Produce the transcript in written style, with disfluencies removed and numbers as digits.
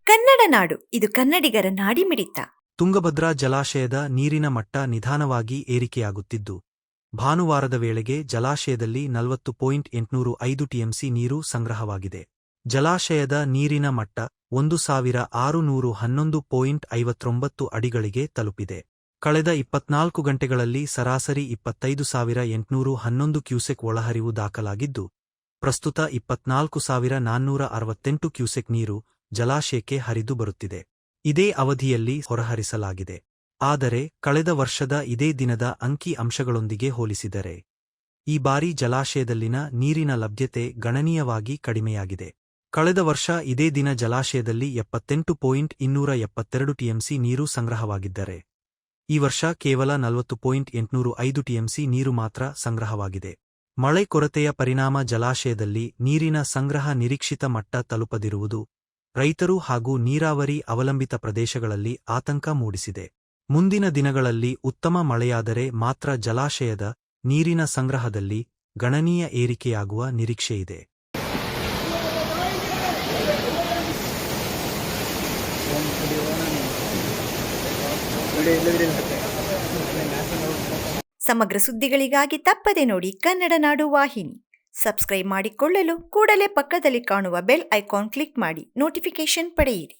ಕನ್ನಡ ನಾಡು, ಇದು ಕನ್ನಡಿಗರ ನಾಡಿಮಿಡಿತ. ತುಂಗಭದ್ರಾ ಜಲಾಶಯದ ನೀರಿನ ಮಟ್ಟ ನಿಧಾನವಾಗಿ ಏರಿಕೆಯಾಗುತ್ತಿದ್ದು, ಭಾನುವಾರದ ವೇಳೆಗೆ ಜಲಾಶಯದಲ್ಲಿ 40.805 ಟಿಎಂಸಿ ನೀರು ಸಂಗ್ರಹವಾಗಿದೆ. ಜಲಾಶಯದ ನೀರಿನ ಮಟ್ಟ 1611.59 ಅಡಿಗಳಿಗೆ ತಲುಪಿದೆ. ಕಳೆದ 24 ಗಂಟೆಗಳಲ್ಲಿ ಸರಾಸರಿ 25,811 ಕ್ಯೂಸೆಕ್ ಒಳಹರಿವು ದಾಖಲಾಗಿದ್ದು, ಪ್ರಸ್ತುತ 24,468 ಕ್ಯೂಸೆಕ್ ನೀರು ಜಲಾಶಯಕ್ಕೆ ಹರಿದು ಬರುತ್ತಿದೆ. ಇದೇ ಅವಧಿಯಲ್ಲಿ ಹೊರಹರಿಸಲಾಗಿದೆ. ಆದರೆ ಕಳೆದ ವರ್ಷದ ಇದೇ ದಿನದ ಅಂಕಿ ಅಂಶಗಳೊಂದಿಗೆ ಹೋಲಿಸಿದರೆ ಈ ಬಾರಿ ಜಲಾಶಯದಲ್ಲಿನ ನೀರಿನ ಲಭ್ಯತೆ ಗಣನೀಯವಾಗಿ ಕಡಿಮೆಯಾಗಿದೆ. ಕಳೆದ ವರ್ಷ ಇದೇ ದಿನ ಜಲಾಶಯದಲ್ಲಿ 78.272 ಟಿಎಂಸಿ ನೀರು ಸಂಗ್ರಹವಾಗಿದ್ದರೆ, ಈ ವರ್ಷ ಕೇವಲ 40.805 ಟಿಎಂಸಿ ನೀರು ಮಾತ್ರ ಸಂಗ್ರಹವಾಗಿದೆ. ಮಳೆ ಕೊರತೆಯ ಪರಿಣಾಮ ಜಲಾಶಯದಲ್ಲಿ ನೀರಿನ ಸಂಗ್ರಹ ನಿರೀಕ್ಷಿತ ಮಟ್ಟ ತಲುಪದಿರುವುದು ರೈತರು ಹಾಗೂ ನೀರಾವರಿ ಅವಲಂಬಿತ ಪ್ರದೇಶಗಳಲ್ಲಿ ಆತಂಕ ಮೂಡಿಸಿದೆ. ಮುಂದಿನ ದಿನಗಳಲ್ಲಿ ಉತ್ತಮ ಮಳೆಯಾದರೆ ಮಾತ್ರ ಜಲಾಶಯದ ನೀರಿನ ಸಂಗ್ರಹದಲ್ಲಿ ಗಣನೀಯ ಏರಿಕೆಯಾಗುವ ನಿರೀಕ್ಷೆಯಿದೆ. ಸಮಗ್ರ ಸುದ್ದಿಗಳಿಗಾಗಿ ತಪ್ಪದೆ ನೋಡಿ ಕನ್ನಡ ನಾಡು ವಾಹಿನಿ. ಸಬ್ಸ್ಕ್ರೈಬ್ ಮಾಡಿಕೊಳ್ಳಲು ಕೂಡಲೇ ಪಕ್ಕದಲ್ಲಿ ಕಾಣುವ ಬೆಲ್ ಐಕಾನ್ ಕ್ಲಿಕ್ ಮಾಡಿ ನೋಟಿಫಿಕೇಶನ್ ಪಡೆಯಿರಿ.